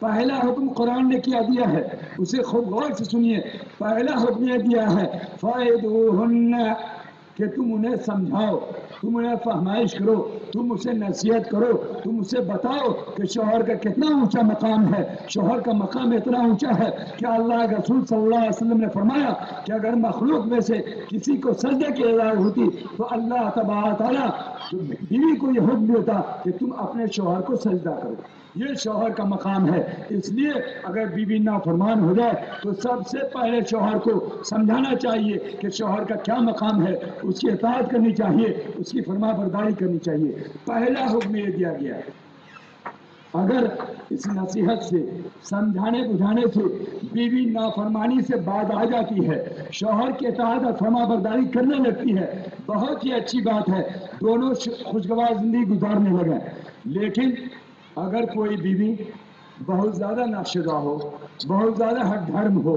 پہلا حکم قرآن نے کیا دیا ہے، اسے خوب غور سے سنیے. پہلا حکم یہ دیا ہے فَائِدُوهُنَّ کہ تم انہیں سمجھاؤ، تم انہیں فہمائش کرو، تم اسے نصیحت کرو، تم اسے بتاؤ کہ شوہر کا کتنا اونچا مقام ہے. شوہر کا مقام اتنا اونچا ہے کہ اللہ کے رسول صلی اللہ علیہ وسلم نے فرمایا کہ اگر مخلوق میں سے کسی کو سجدے کی اجازت ہوتی تو اللہ تبارک تعالیٰ بیوی کو یہ حکم دیتا کہ تم اپنے شوہر کو سجدہ کرو. یہ شوہر کا مقام ہے. اس لیے اگر بیوی نافرمان ہو جائے تو سب سے پہلے شوہر کو سمجھانا چاہیے کہ شوہر کا کیا مقام ہے، اس کی اطاعت کرنی چاہیے، اس کی فرما برداری کرنی چاہیے. پہلا حکم یہ دیا گیا. اگر اس نصیحت سے، سمجھانے بجھانے سے بیوی نافرمانی سے باز آ جاتی ہے، شوہر کے اطاعت اور فرما برداری کرنے لگتی ہے، بہت ہی اچھی بات ہے، دونوں خوشگوار زندگی گزارنے لگے. لیکن اگر کوئی بیوی بہت زیادہ ناشکرا ہو، بہت زیادہ حق دھرم ہو،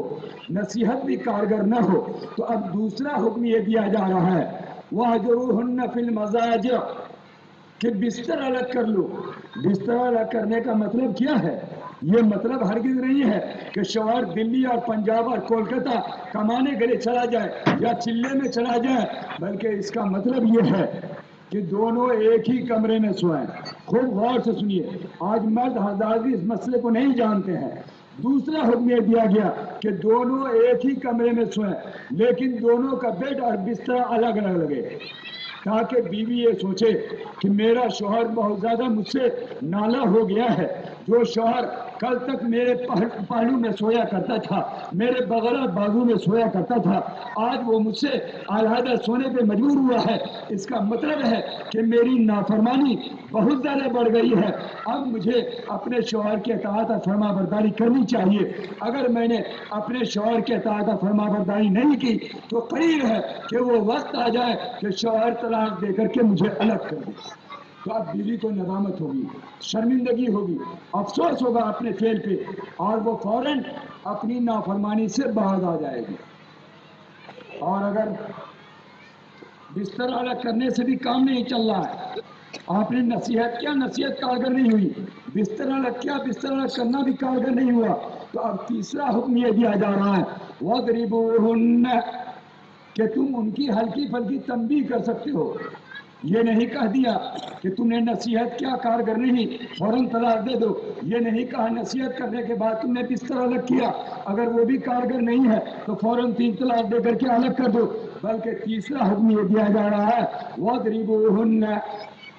نصیحت بھی کارگر نہ ہو، تو اب دوسرا حکم یہ دیا جا رہا ہے وَاهْجُرُوهُنَّ فِي الْمَضَاجِعِ کہ بستر الگ کر لو. بستر الگ کرنے کا مطلب کیا ہے؟ یہ مطلب ہرگز نہیں ہے کہ شوہر دلی اور پنجاب اور کولکتہ کمانے کے لیے چلا جائے یا چلے میں چلا جائے، بلکہ اس کا مطلب یہ ہے کہ دونوں ایک ہی کمرے میں سوئیں. خوب غور سے سنیے، آج مرد حضرات بھی اس مسئلے کو نہیں جانتے ہیں. دوسرا حکم یہ دیا گیا کہ دونوں ایک ہی کمرے میں سوئیں، لیکن دونوں کا بیڈ اور بستر الگ الگ لگے، تاکہ بیوی یہ سوچے کہ میرا شوہر بہت زیادہ مجھ سے نالا ہو گیا ہے. جو شوہر کل تک میرے پہلو میں سویا کرتا تھا، میرے بغل اور بازو میں سویا کرتا تھا، آج وہ مجھ سے علیحدہ سونے پہ مجبور ہوا ہے. اس کا مطلب ہے کہ میری نافرمانی بہت زیادہ بڑھ گئی ہے. اب مجھے اپنے شوہر کے اطاعت اور فرما برداری کرنی چاہیے. اگر میں نے اپنے شوہر کے اطاعت اور فرما برداری نہیں کی تو قریب ہے کہ وہ وقت آ جائے کہ شوہر طلاق دے کر کے مجھے الگ کر دے. تو اب بیوی کو ندامت ہوگی، شرمندگی ہوگی، افسوس ہوگا اپنے فعل پہ، اور وہ فوراً اپنی نافرمانی سے باز آ جائے گی. اور اگر بستر الگ کرنے سے بھی کام نہیں چل رہا ہے، آپ نے نصیحت کیا، نصیحت کارگر نہیں ہوئی، بستر الگ کیا، بستر الگ کرنا بھی کارگر نہیں ہوا، تو اب تیسرا حکم یہ دیا جا رہا ہے وَاضْرِبُوهُنَّ کہ تم ان کی ہلکی پھلکی تنبیہ کر سکتے ہو. یہ نہیں کہہ دیا کہ تم نے نصیحت کیا کارگر نہیں فوراً طلاق دے دو. یہ نہیں کہا نصیحت کرنے کے بعد تم نے بستر الگ کیا، اگر وہ بھی کارگر نہیں ہے تو فوراً 3 طلاق دے کر کے الگ کر دو. بلکہ تیسرا حکم یہ دیا جا رہا ہے وَاضْرِبُوهُنَّ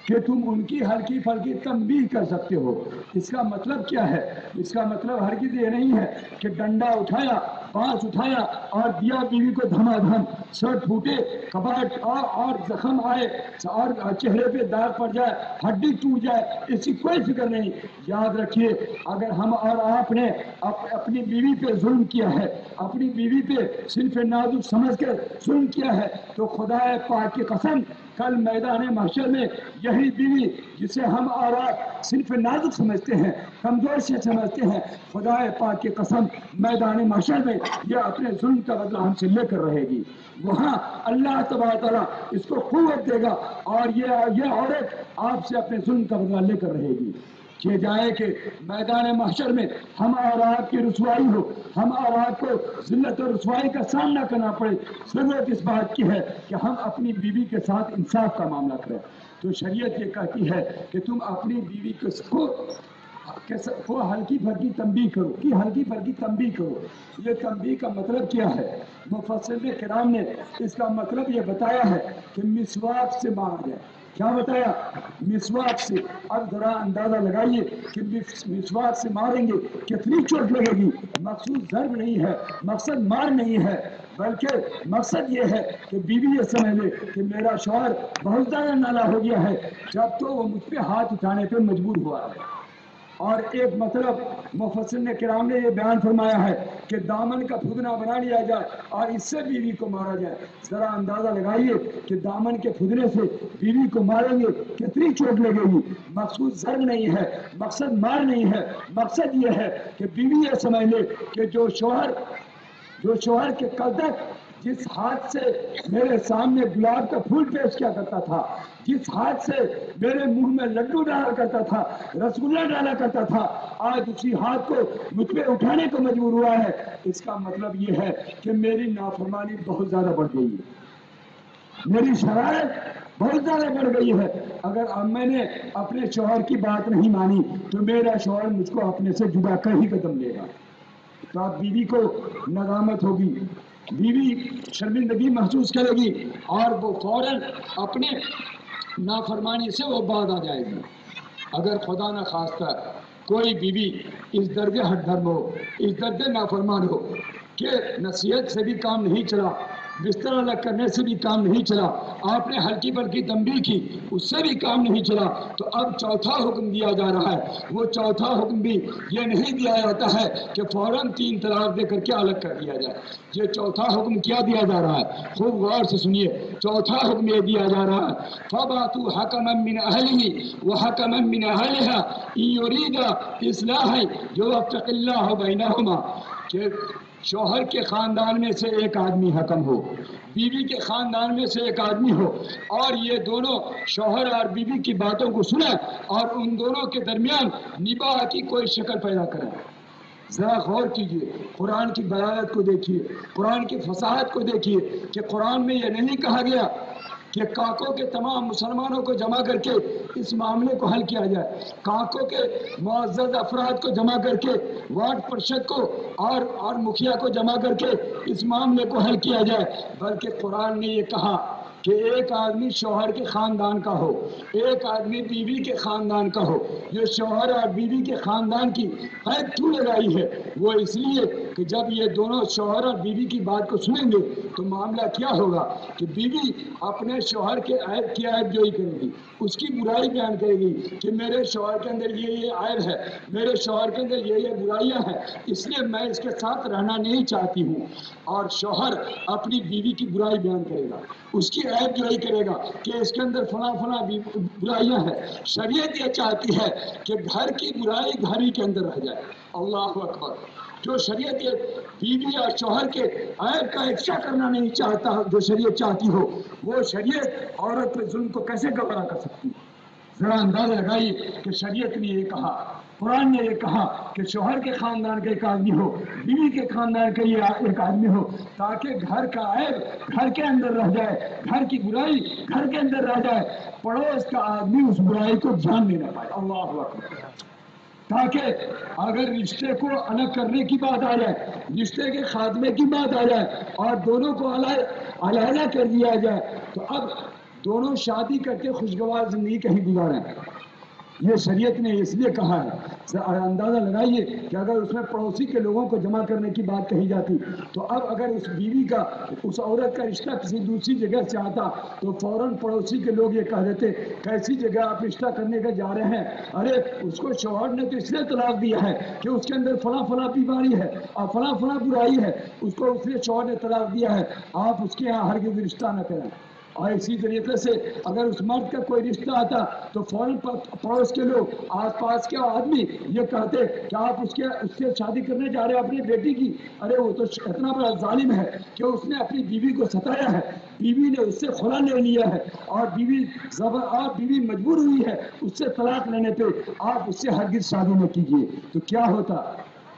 کہ تم ان کی ہلکی پھلکی تنبیہ کر سکتے ہو. اس کا مطلب کیا ہے؟ اس کا مطلب ہرگز یہ نہیں ہے کہ ڈنڈا اٹھایا، بانس اٹھایا اور دیا بیوی کو دھما دھم، سر پھوٹے، کباٹ اور زخم آئے اور چہرے پہ داغ پڑ جائے، ہڈی ٹوٹ جائے، اس کی کوئی فکر نہیں. یاد رکھیے، اگر ہم اور آپ نے اپنی بیوی پہ ظلم کیا ہے، اپنی بیوی پہ صرف نازک سمجھ کر ظلم کیا ہے، تو خدا پاک کی قسم کل میدان محشر میں یہی بیوی جسے ہم اور آپ صرف نازک سمجھتے ہیں، کمزور سے سمجھتے ہیں، خدا پاک کی قسم میدان محشر میں یہ اپنے ظلم کا بدلہ ہم سے لے کر رہے گی. وہاں اللہ تبارک تعالیٰ اس کو قوت دے گا اور یہ عورت آپ سے اپنے ظلم کا بدلہ لے کر رہے گی. کہ جائے کہ میدان محشر میں ہم اور آپ کی رسوائی ہو، ہم اور آپ کو ذلت اور رسوائی کا سامنا کرنا پڑے، ضرورت اس بات کی ہے کہ ہم اپنی بیوی کے ساتھ انصاف کا معاملہ کریں. تو شریعت یہ کہتی ہے کہ تم اپنی بیوی کو ہلکی پھلکی تنبیہ کرو، کہ ہلکی پھلکی تنبیہ کرو. یہ تنبیہ کا مطلب کیا ہے؟ مفسرین کرام نے اس کا مطلب یہ بتایا ہے کہ مسواک سے مارا جائے. کیا بتایا؟ مسواک سے. اب ذرا اندازہ لگائیے کہ مسواک سے ماریں گے کتنی چوٹ لگے گی. مقصود ضرب نہیں ہے، مقصد مار نہیں ہے، بلکہ مقصد یہ ہے کہ بیوی یہ سمجھ لے کہ میرا شوہر بہت زیادہ نالا ہو گیا ہے، جب تو وہ مجھ پہ ہاتھ اٹھانے پہ مجبور ہوا ہے. اور ایک مطلب مفسرین کرام نے یہ بیان فرمایا ہے کہ دامن کا پھدنا بنا لیا جائے اور اس سے بیوی کو مارا جائے. ذرا اندازہ لگائیے کہ دامن کے پھدنے سے بیوی کو ماریں گے کتنی چوٹ لگے گی. مقصود ضرب نہیں ہے، مقصد مار نہیں ہے، مقصد یہ ہے کہ بیوی یہ سمجھ لے کہ جو شوہر کے کل تک جس ہاتھ سے میرے سامنے گلاب کا پھول پیش کیا کرتا تھا، جس ہاتھ سے میرے منہ میں لڈو ڈالا کرتا تھا، رسگلہ ڈالا کرتا تھا، آج اسی ہاتھ کو مجھ پہ اٹھانے کو مجبور ہوا ہے۔ اس کا مطلب یہ ہے کہ میری نافرمانی بہت زیادہ بڑھ گئی ہے، میری شرارت بہت زیادہ بڑھ گئی ہے۔ اگر اب میں نے اپنے شوہر کی بات نہیں مانی تو میرا شوہر مجھ کو اپنے سے جدا کر ہی قدم لے گا۔ تو اب بیوی کو ندامت ہوگی، بیوی شرمندگی محسوس کرے گی اور وہ فوراً اپنے نافرمانی سے وہ باز آ جائے گی۔ اگر خدا نہ خواستہ کوئی بیوی اس درجے ہٹ دھرم ہو، اس درجے نافرمان ہو کہ نصیحت سے بھی کام نہیں چلا، بستر الگ کرنے سے بھی کام نہیں چلا، آپ نے ہلکی پھلکی تنبیہ کی اس سے بھی کام نہیں چلا، تو اب چوتھا حکم دیا جا رہا ہے۔ وہ چوتھا حکم بھی یہ نہیں دیا جاتا ہے کہ فوراً 3 طلاق دے کر کے الگ کر دیا جائے۔ یہ چوتھا حکم کیا دیا جا رہا ہے؟ خوب غور سے سنیے۔ چوتھا حکم یہ دیا جا رہا ہے فَبَعْثُوا حَكَمًا مِّنْ أَهْلِهِ وَحَكَمًا مِّنْ أَهْلِهَا إِن يُرِيدَا إِصْلَاحًا يُوَفِّقِ اللَّهُ بَيْنَهُمَا، کہ شوہر کے خاندان میں سے ایک آدمی حکم ہو، بیوی کے خاندان میں سے ایک آدمی ہو، اور یہ دونوں شوہر اور بیوی کی باتوں کو سنیں اور ان دونوں کے درمیان نباہ کی کوئی شکل پیدا کریں۔ ذرا غور کیجئے، قرآن کی بلاغت کو دیکھیے، قرآن کی فصاحت کو دیکھیے کہ قرآن میں یہ نہیں کہا گیا کہ کاکوں کے تمام مسلمانوں کو جمع کر کے اس معاملے کو حل کیا جائے، کاکوں کے معزز افراد کو جمع کر کے، وارڈ پرشد کو اور مکھیا کو جمع کر کے اس معاملے کو حل کیا جائے، بلکہ قرآن نے یہ کہا کہ ایک آدمی شوہر کے خاندان کا ہو، ایک آدمی بیوی کے خاندان کا ہو۔ یہ شوہر اور بیوی کے خاندان کی قید کیوں لگائی ہے؟ وہ اس لیے کہ جب یہ دونوں شوہر اور بیوی کی بات کو سنیں گے تو معاملہ کیا ہوگا کہ بیوی اپنے شوہر کے عیب کی عیب جوئی کرے گی، اس کی برائی بیان کرے گی کہ میرے شوہر کے اندر یہ عیب ہے، میرے شوہر کے اندر یہ برائیاں ہیں، اس لیے میں اس کے ساتھ رہنا نہیں چاہتی ہوں۔ اور شوہر اپنی بیوی کی برائی بیان کرے گا، اس کی عیب جوئی کرے گا کہ اس کے اندر فلاں فلاں برائیاں ہیں۔ شریعت یہ چاہتی ہے کہ گھر کی برائی گھر ہی کے اندر رہ جائے۔ اللہ اکبر۔ جو شریعت بیوی اور شوہر کے عیب کا افشا کرنا نہیں چاہتا، جو شریعت چاہتی ہو، وہ شریعت عورت پہ ظلم کو کیسے گوارا کر سکتی؟ ذرا اندازہ لگائیے کہ شریعت نے یہ کہا، قرآن نے یہ کہا کہ شوہر کے خاندان کا ایک آدمی ہو، بیوی کے خاندان کا یہ ایک آدمی ہو، تاکہ گھر کا عیب گھر کے اندر رہ جائے، گھر کی برائی گھر کے اندر رہ جائے، پڑوس کا آدمی اس برائی کو جان نہیں نہ پائے۔ اللہ اکبر۔ تاکہ اگر رشتے کو الگ کرنے کی بات آ جائے، رشتے کے خاتمے کی بات آ جائے اور دونوں کو علیحدہ کر دیا جائے، تو اب دونوں شادی کر کے خوشگوار زندگی کہیں گزاریں۔ یہ شریعت نے اس لیے کہا ہے۔ اندازہ لگائیے کہ اگر اس میں پڑوسی کے لوگوں کو جمع کرنے کی بات کہی جاتی تو اب اگر اس بیوی کا، اس عورت کا رشتہ کسی دوسری جگہ سے آتا تو فوراً پڑوسی کے لوگ یہ کہہ دیتے کیسی جگہ آپ رشتہ کرنے کا جا رہے ہیں، ارے اس کو شوہر نے تو اس لیے طلاق دیا ہے کہ اس کے اندر فلاں فلاں بیماری ہے اور فلاں فلاں برائی ہے، اس کو اس لیے شوہر نے طلاق دیا ہے، آپ اس کے یہاں ہرگز رشتہ نہ کریں۔ اور اسی طریقے سے اگر اس مرد کا کوئی رشتہ آتا تو فوراً پڑوس کے لوگ، آس پاس کے آدمی یہ کہتے کہ آپ اس سے شادی کرنے جا رہے ہیں اپنی بیٹی کی، ارے وہ تو اتنا بڑا ظالم ہے کہ اس نے اپنی بیوی کو ستایا ہے، بیوی نے اس سے خلا لے لیا ہے اور بیوی مجبور ہوئی ہے اس سے طلاق لینے پہ، آپ اس سے ہرگز شادی نہ کیجیے۔ تو کیا ہوتا؟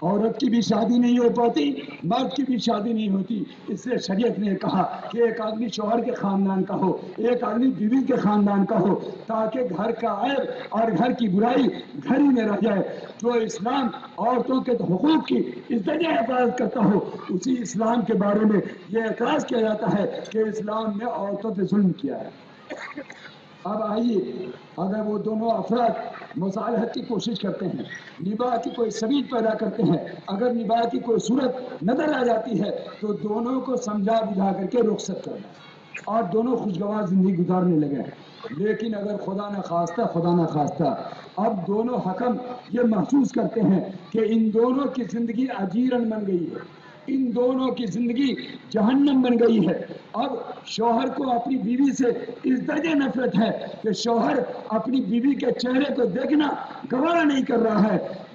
عورت کی بھی شادی نہیں ہو پاتی، مرد کی بھی شادی نہیں ہوتی۔ اس لیے شریعت نے کہا کہ ایک آدمی شوہر کے خاندان کا ہو، ایک آدمی بیوی کے خاندان کا ہو، تاکہ گھر کا عیب اور گھر کی برائی گھر ہی میں رہ جائے۔ جو اسلام عورتوں کے حقوق کی اس درجے حفاظت کرتا ہو، اسی اسلام کے بارے میں یہ اعتراض کیا جاتا ہے کہ اسلام نے عورتوں پہ ظلم کیا ہے۔ اب آئیے، اگر وہ دونوں افراد مصالحت کی کوشش کرتے ہیں، نباہ کی کوئی سبیل پیدا کرتے ہیں، اگر نباہ کی کوئی صورت نظر آ جاتی ہے تو دونوں کو سمجھا بجھا کر کے رخصت کرنا اور دونوں خوشگوار زندگی گزارنے لگے۔ لیکن اگر خدا نہ خواستہ اب دونوں حکم یہ محسوس کرتے ہیں کہ ان دونوں کی زندگی اجیرن بن گئی ہے، ان دونوں کی زندگی جہنم بن گئی ہے، اب شوہر کو اپنی بیوی سے اس درجے نفرت ہے کہ شوہر اپنی بیوی کے چہرے کو دیکھنا گوارا نہیں کر رہا ہے،